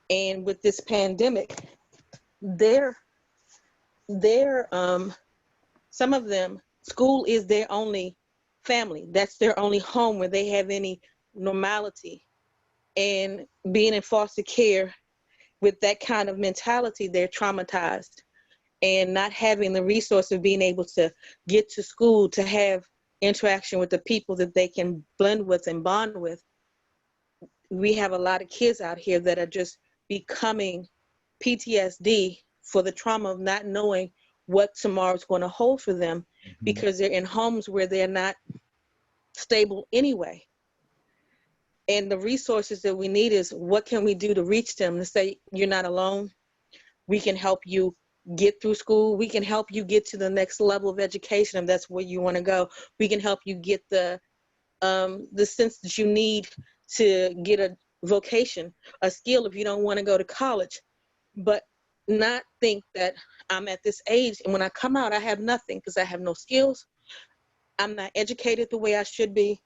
And with this pandemic, some of them, school is their only family. That's their only home where they have any normality. And being in foster care with that kind of mentality, they're traumatized. And not having the resource of being able to get to school, to have interaction with the people that they can blend with and bond with. We have a lot of kids out here that are just becoming PTSD for the trauma of not knowing what tomorrow's going to hold for them because they're in homes where they're not stable anyway. And the resources that we need is what can we do to reach them, to say, you're not alone. We can help you get through school. We can help you get to the next level of education if that's where you want to go. We can help you get the sense that you need to get a vocation, a skill if you don't want to go to college. But not think that I'm at this age and when I come out I have nothing because I have no skills. I'm not educated the way I should be.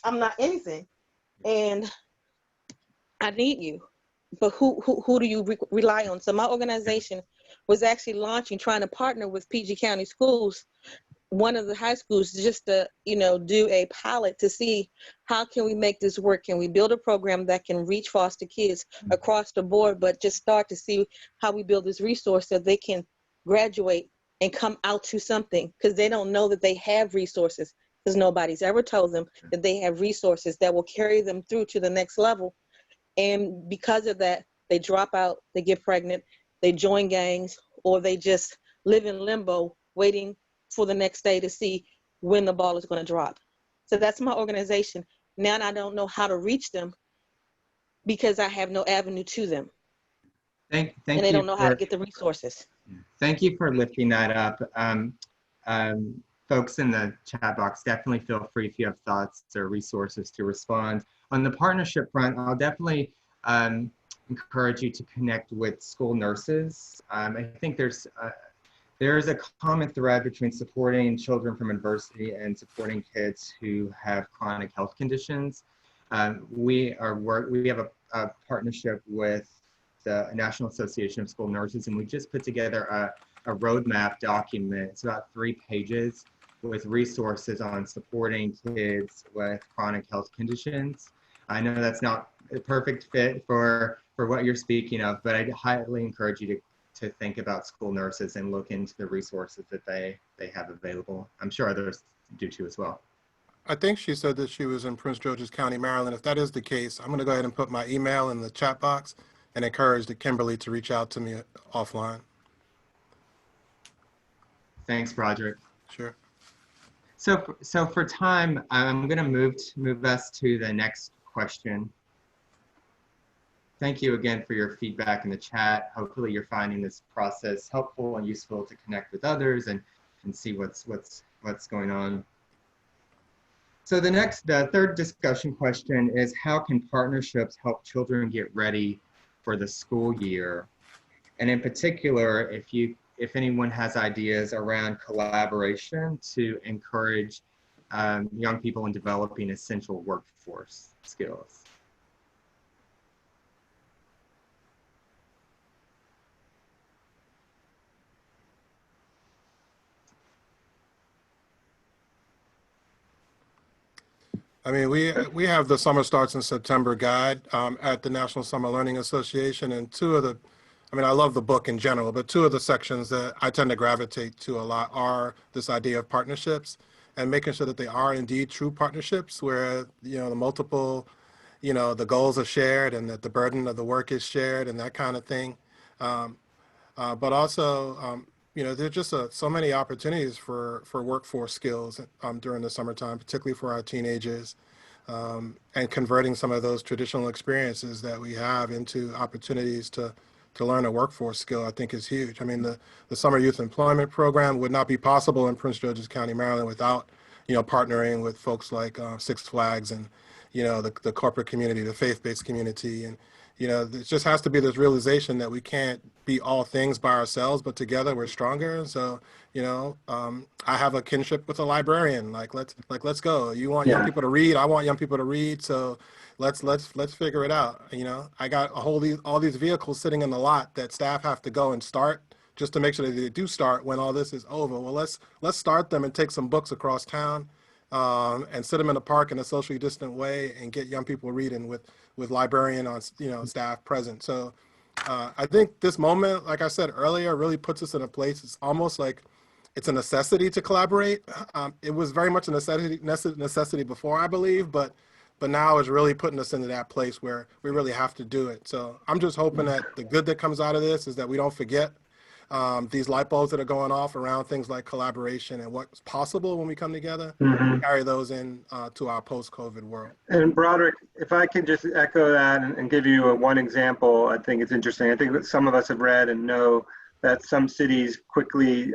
I'm not anything. And I need you. But who do you rely on? So my organization was actually trying to partner with PG County Schools, one of the high schools, just to, do a pilot to see how can we make this work? Can we build a program that can reach foster kids across the board, but just start to see how we build this resource so they can graduate and come out to something, because they don't know that they have resources, because nobody's ever told them that they have resources that will carry them through to the next level. And because of that, they drop out, they get pregnant, they join gangs, or they just live in limbo waiting for the next day to see when the ball is going to drop. So that's my organization. Now I don't know how to reach them because I have no avenue to them. Thank and they you don't know how to for, get the resources. thank you for lifting that up. Folks in the chat box, definitely feel free if you have thoughts or resources to respond. On the partnership front, I'll definitely encourage you to connect with school nurses. I think there's a common thread between supporting children from adversity and supporting kids who have chronic health conditions. We have a partnership with the National Association of School Nurses, and we just put together a roadmap document. It's about 3 pages with resources on supporting kids with chronic health conditions. I know that's not a perfect fit for what you're speaking of, but I highly encourage you to think about school nurses and look into the resources that they have available. I'm sure others do too as well. I think she said that she was in Prince George's County, Maryland. If that is the case, I'm going to go ahead and put my email in the chat box and encourage Kimberly to reach out to me offline. Thanks, Broderick. Sure. So for time, I'm going to move us to the next question. Thank you again for your feedback in the chat. Hopefully you're finding this process helpful and useful to connect with others and see what's going on. So the third discussion question is, how can partnerships help children get ready for the school year? And in particular, if anyone has ideas around collaboration to encourage young people in developing essential workforce skills. I mean, we have the Summer Starts in September guide at the National Summer Learning Association, and I love the book in general, but 2 of the sections that I tend to gravitate to a lot are this idea of partnerships and making sure that they are indeed true partnerships where, the multiple, the goals are shared and that the burden of the work is shared and that kind of thing. But also, there's just so many opportunities for workforce skills during the summertime, particularly for our teenagers, and converting some of those traditional experiences that we have into opportunities to learn a workforce skill, I think is huge. I mean, the Summer Youth Employment Program would not be possible in Prince George's County, Maryland without, partnering with folks like Six Flags and, the corporate community, the faith-based community. And, there just has to be this realization that we can't be all things by ourselves, but together we're stronger. So, I have a kinship with a librarian. Let's go. You want young people to read. I want young people to read. So let's figure it out. I got all these vehicles sitting in the lot that staff have to go and start just to make sure that they do start when all this is over. Well, let's start them and take some books across town and sit them in the park in a socially distant way and get young people reading with librarian on staff present. So I think this moment, like I said earlier, really puts us in a place. It's almost like it's a necessity to collaborate. It was very much a necessity before, I believe, but now it's really putting us into that place where we really have to do it. So I'm just hoping that the good that comes out of this is that we don't forget these light bulbs that are going off around things like collaboration and what's possible when we come together, carry those in to our post-COVID world. And Broderick, if I can just echo that and give you one example, I think it's interesting. I think that some of us have read and know that some cities quickly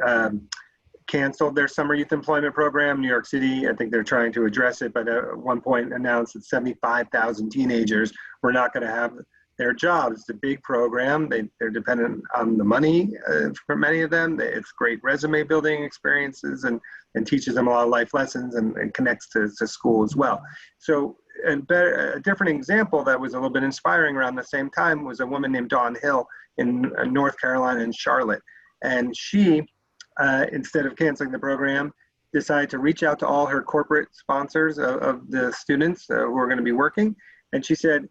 canceled their summer youth employment program. New York City, I think they're trying to address it, but at one point announced that 75,000 teenagers were not going to have their jobs. It's a big program. They're dependent on the money for many of them. It's great resume building experiences and teaches them a lot of life lessons and connects to school as well. So a different example that was a little bit inspiring around the same time was a woman named Dawn Hill in North Carolina in Charlotte. And she, instead of canceling the program, decided to reach out to all her corporate sponsors of the students who are going to be working. And she said,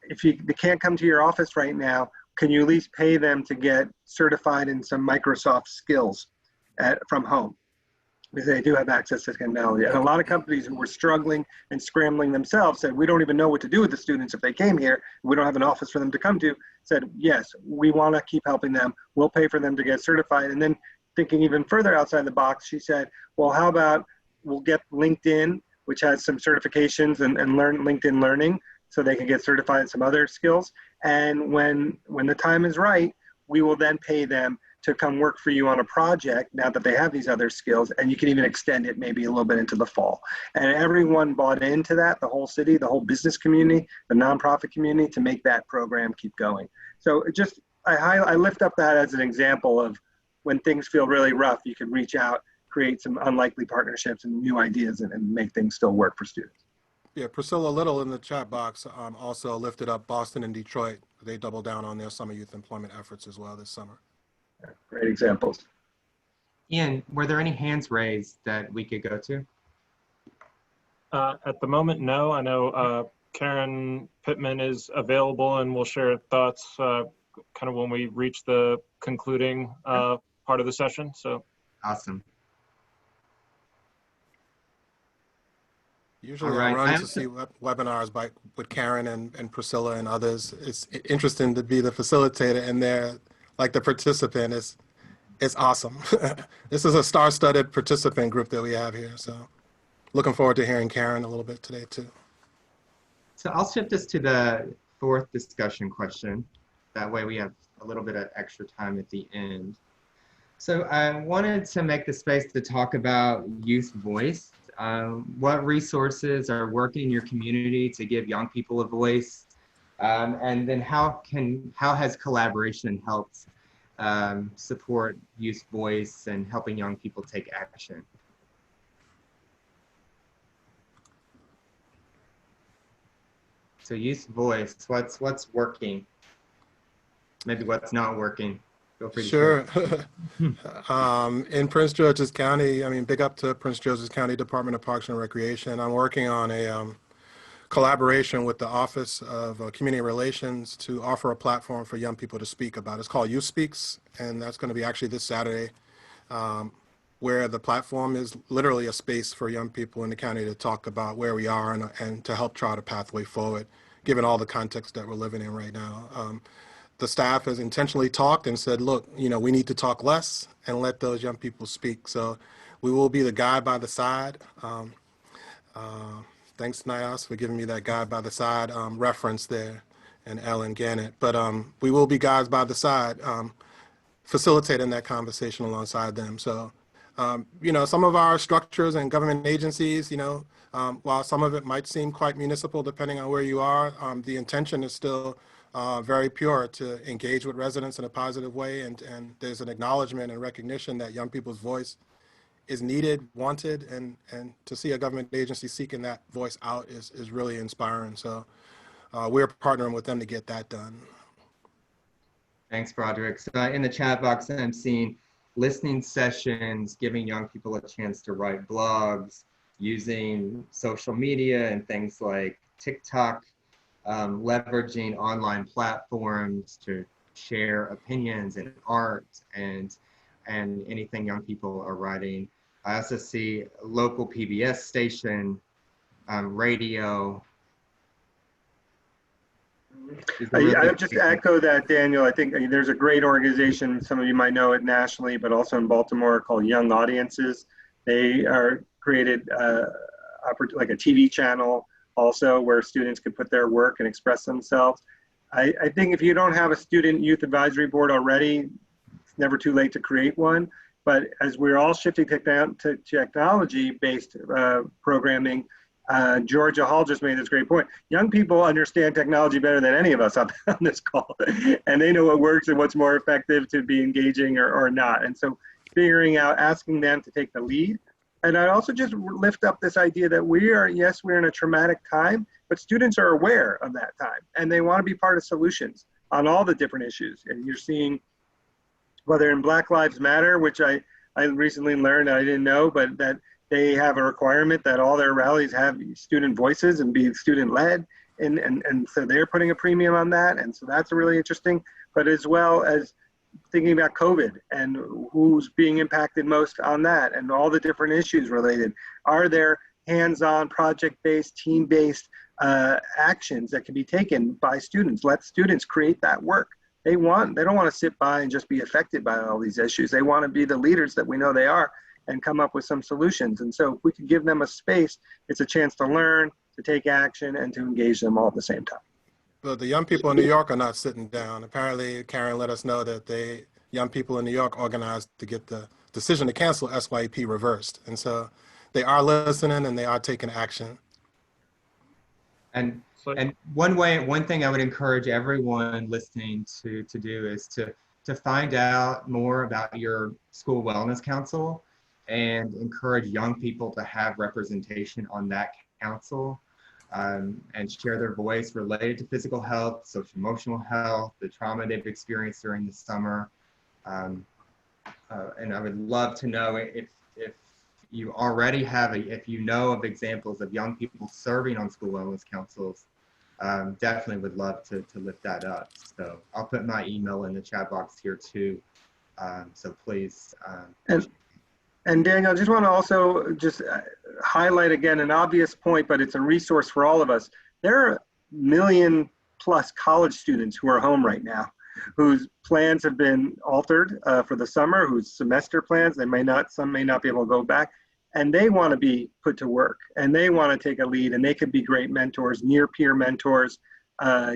if they can't come to your office right now, can you at least pay them to get certified in some Microsoft skills from home? Because they do have access to technology. And a lot of companies who were struggling and scrambling themselves said, we don't even know what to do with the students if they came here. We don't have an office for them to come to. Said, yes, we want to keep helping them. We'll pay for them to get certified. And then thinking even further outside the box, she said, well, how about we'll get LinkedIn, which has some certifications and learn LinkedIn Learning, so they can get certified in some other skills. And when the time is right, we will then pay them to come work for you on a project now that they have these other skills, and you can even extend it maybe a little bit into the fall. And everyone bought into that, the whole city, the whole business community, the nonprofit community, to make that program keep going. So it just, I lift up that as an example of when things feel really rough, you can reach out, create some unlikely partnerships and new ideas, and make things still work for students. Yeah, Priscilla Little in the chat box also lifted up Boston and Detroit. They doubled down on their summer youth employment efforts as well this summer. Great examples. Ian, were there any hands raised that we could go to? At the moment, no. I know Karen Pittman is available and we'll share thoughts kind of when we reach the concluding part of the session. So Awesome. Usually All I right. run to see webinars with Karen and Priscilla and others. It's interesting to be the facilitator and they're like the participant. It's awesome. This is a star-studded participant group that we have here. So looking forward to hearing Karen a little bit today too. So I'll shift us to the fourth discussion question. That way we have a little bit of extra time at the end. So I wanted to make the space to talk about youth voice. What resources are working in your community to give young people a voice? And then how has collaboration helped support youth voice and helping young people take action? So youth voice, what's working? Maybe what's not working? Feel free to Sure. share. In Prince George's County, I mean, big up to Prince George's County Department of Parks and Recreation. I'm working on a collaboration with the Office of Community Relations to offer a platform for young people to speak about. It's called Youth Speaks, and that's going to be actually this Saturday, where the platform is literally a space for young people in the county to talk about where we are and to help chart a pathway forward, given all the context that we're living in right now. The staff has intentionally talked and said, look, you know, we need to talk less and let those young people speak. So we will be the guide by the side. Thanks, Nias, for giving me that guide by the side reference there, and Ellen Gannett. But we will be guides by the side, facilitating that conversation alongside them. So, you know, some of our structures and government agencies, you know, while some of it might seem quite municipal, depending on where you are, the intention is still very pure to engage with residents in a positive way. And there's an acknowledgement and recognition that young people's voice is needed, wanted, and to see a government agency seeking that voice out is really inspiring. So we're partnering with them to get that done. Thanks, Broderick. So in the chat box, I'm seeing listening sessions, giving young people a chance to write blogs, using social media and things like TikTok, leveraging online platforms to share opinions and art and anything young people are writing. I also see local PBS station, radio. I would just echo that, Daniel. I think there's a great organization, some of you might know it nationally, but also in Baltimore, called Young Audiences. They are created like a TV channel also where students could put their work and express themselves. I think if you don't have a student youth advisory board already, it's never too late to create one. But as we're all shifting to technology-based programming, Georgia Hall just made this great point. Young people understand technology better than any of us on this call, and they know what works and what's more effective to be engaging or not. And so figuring out, asking them to take the lead. And I also just lift up this idea that we're in a traumatic time, but students are aware of that time and they want to be part of solutions on all the different issues. And you're seeing, whether in Black Lives Matter, which I recently learned, I didn't know, but that they have a requirement that all their rallies have student voices and be student-led. And so they're putting a premium on that. And so that's really interesting. But as well as thinking about COVID and who's being impacted most on that and all the different issues related. Are there hands-on, project-based, team-based actions that can be taken by students? Let students create that work. They don't want to sit by and just be affected by all these issues. They want to be the leaders that we know they are and come up with some solutions. And so if we could give them a space, it's a chance to learn, to take action, and to engage them all at the same time. But the young people in New York are not sitting down. Apparently, Karen let us know that young people in New York organized to get the decision to cancel SYP reversed. And so they are listening and they are taking action. And one thing I would encourage everyone listening to do is to find out more about your school wellness council and encourage young people to have representation on that council, and share their voice related to physical health, social emotional health, the trauma they've experienced during the summer. And I would love to know if you already have, if you know of examples of young people serving on school wellness councils, definitely would love to lift that up. So I'll put my email in the chat box here too. So please. And Daniel, I just want to also just highlight again an obvious point, but it's a resource for all of us. There are 1 million+ college students who are home right now, whose plans have been altered for the summer, whose semester plans, some may not be able to go back, and they want to be put to work, and they want to take a lead, and they could be great mentors, near peer mentors,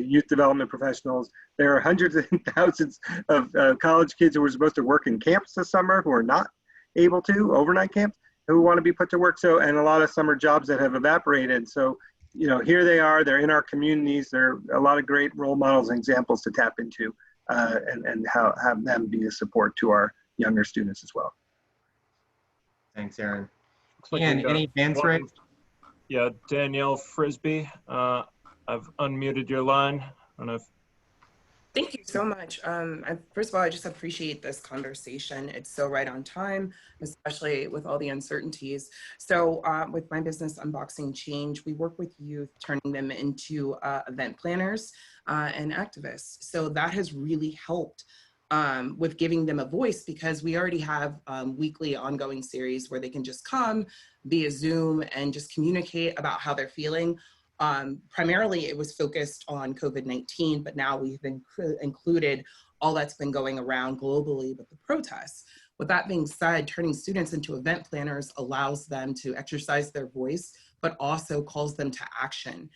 youth development professionals. There are hundreds and thousands of college kids who were supposed to work in camps this summer who are not able to, overnight camps, who want to be put to work. So, and a lot of summer jobs that have evaporated. So, here they are, they're in our communities. There are a lot of great role models and examples to tap into, and have them be a support to our younger students as well. Thanks, Aaron. Like And any hands raised? Yeah, Danielle Frisbee, I've unmuted your line. I don't know if Thank you so much. First of all, I just appreciate this conversation. It's so right on time, especially with all the uncertainties. So with my business, Unboxing Change, we work with youth, turning them into event planners and activists. So that has really helped with giving them a voice, because we already have weekly ongoing series where they can just come via Zoom and just communicate about how they're feeling. Primarily, it was focused on COVID-19, but now we've included all that's been going around globally with the protests. With that being said, turning students into event planners allows them to exercise their voice, but also calls them to action.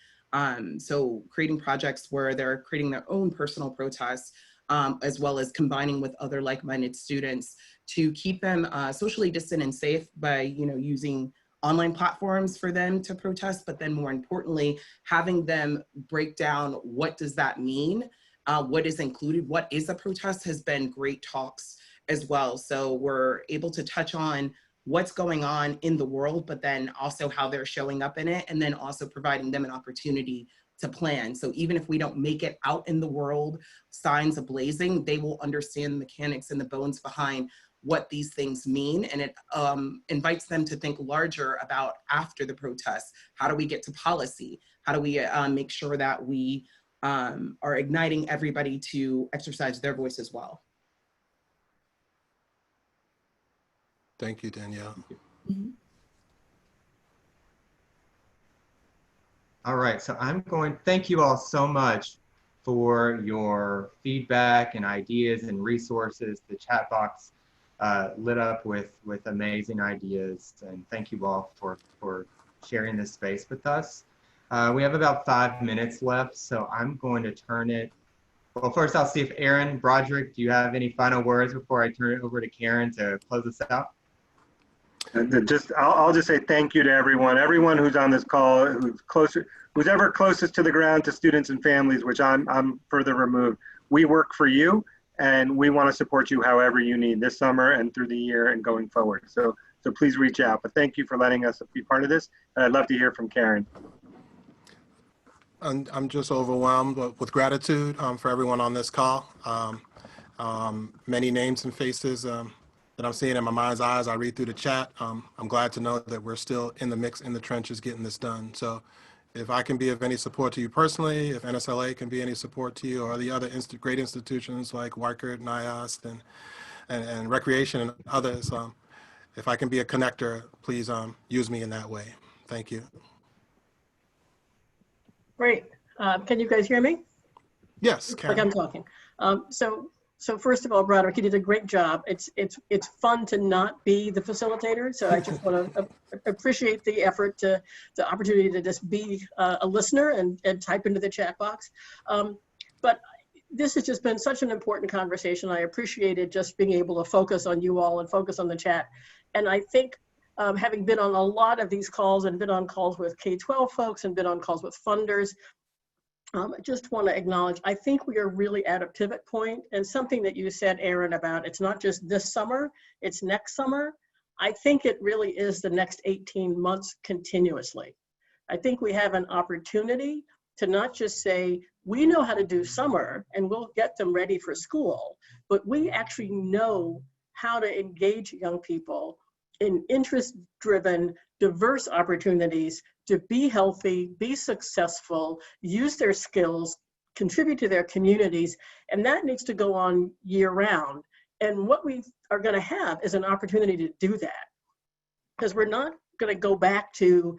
So creating projects where they're creating their own personal protests, as well as combining with other like-minded students to keep them socially distant and safe by using online platforms for them to protest, but then more importantly, having them break down what does that mean, what is included, what is a protest, has been great talks as well. So we're able to touch on what's going on in the world, but then also how they're showing up in it, and then also providing them an opportunity to plan. So even if we don't make it out in the world, signs ablazing, they will understand the mechanics and the bones behind what these things mean. And it invites them to think larger about after the protests. How do we get to policy? How do we make sure that we are igniting everybody to exercise their voice as well? Thank you, Danielle. Mm-hmm. All right, so thank you all so much for your feedback and ideas and resources. The chat box lit up with amazing ideas, and thank you all for sharing this space with us. We have about 5 minutes left, so I'm going to turn it. Well, first I'll see if Aaron, Broderick, do you have any final words before I turn it over to Karen to close us out? I'll just say thank you to everyone who's on this call, who's ever closest to the ground, to students and families, which I'm further removed. We work for you, and we want to support you however you need this summer and through the year and going forward. So please reach out. But thank you for letting us be part of this. And I'd love to hear from Karen. I'm just overwhelmed with gratitude for everyone on this call. Many names and faces that I'm seeing in my mind's eyes. I read through the chat. I'm glad to know that we're still in the mix, in the trenches, getting this done. So if I can be of any support to you personally, if NSLA can be any support to you, or the other great institutions like Weikert, NIAST, and Recreation and others, if I can be a connector, please use me in that way. Thank you. Great. Can you guys hear me? Yes, Karen. Like I'm talking. So So first of all, Broderick, you did a great job. It's fun to not be the facilitator. So I just want to appreciate the effort, the opportunity to just be a listener and type into the chat box. But this has just been such an important conversation. I appreciated just being able to focus on you all and focus on the chat. And I think having been on a lot of these calls and been on calls with K-12 folks and been on calls with funders, I just want to acknowledge, I think we are really at a pivot point, and something that you said, Aaron, about it's not just this summer, it's next summer. I think it really is the next 18 months continuously. I think we have an opportunity to not just say, we know how to do summer and we'll get them ready for school, but we actually know how to engage young people in interest-driven, diverse opportunities to be healthy, be successful, use their skills, contribute to their communities, and that needs to go on year-round. And what we are going to have is an opportunity to do that, because we're not going to go back to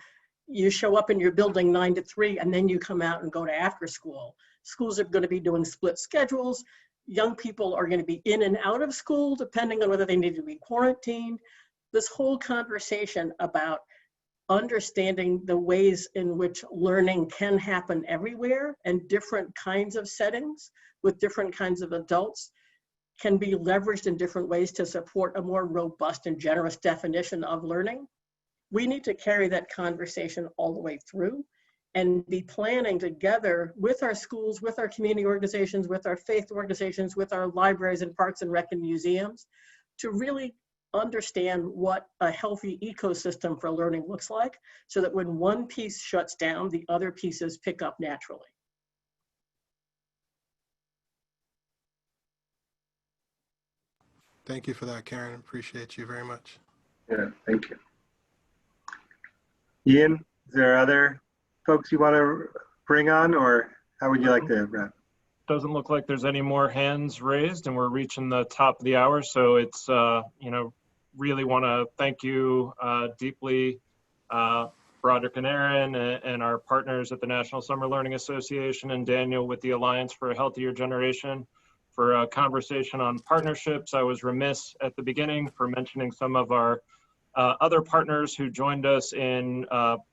you show up in your building 9 to 3 and then you come out and go to after school. Schools are going to be doing split schedules. Young people are going to be in and out of school depending on whether they need to be quarantined. This whole conversation about understanding the ways in which learning can happen everywhere and different kinds of settings with different kinds of adults can be leveraged in different ways to support a more robust and generous definition of learning. We need to carry that conversation all the way through and be planning together with our schools, with our community organizations, with our faith organizations, with our libraries and parks and rec and museums to really understand what a healthy ecosystem for learning looks like so that when one piece shuts down, the other pieces pick up naturally. Thank you for that, Karen. Appreciate you very much. Yeah, thank you. Ian, is there other folks you want to bring on, or how would you like to wrap? Doesn't look like there's any more hands raised, and we're reaching the top of the hour. So it's, really want to thank you deeply, Broderick and Aaron, and our partners at the National Summer Learning Association, and Daniel with the Alliance for a Healthier Generation for a conversation on partnerships. I was remiss at the beginning for mentioning some of our other partners who joined us in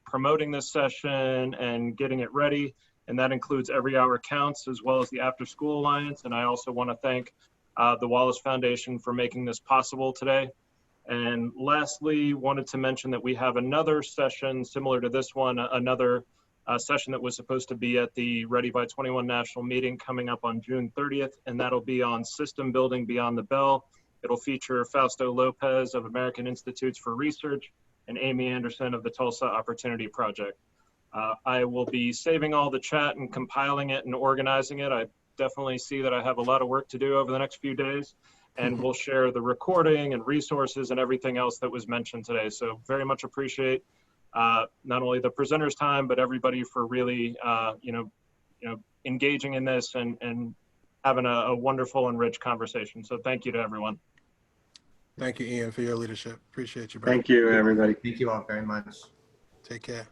promoting this session and getting it ready. And that includes Every Hour Counts, as well as the After School Alliance. And I also want to thank the Wallace Foundation for making this possible today. And lastly, wanted to mention that we have another session similar to this one, another session that was supposed to be at the Ready by 21 National Meeting coming up on June 30th, and that'll be on System Building Beyond the Bell. It'll feature Fausto Lopez of American Institutes for Research and Amy Anderson of the Tulsa Opportunity Project. I will be saving all the chat and compiling it and organizing it. I definitely see that I have a lot of work to do over the next few days, and we'll share the recording and resources and everything else that was mentioned today. So very much appreciate not only the presenters' time, but everybody for really, engaging in this and having a wonderful and rich conversation. So thank you to everyone. Thank you, Ian, for your leadership. Appreciate you, brother. Thank you, everybody. Thank you all very much. Take care.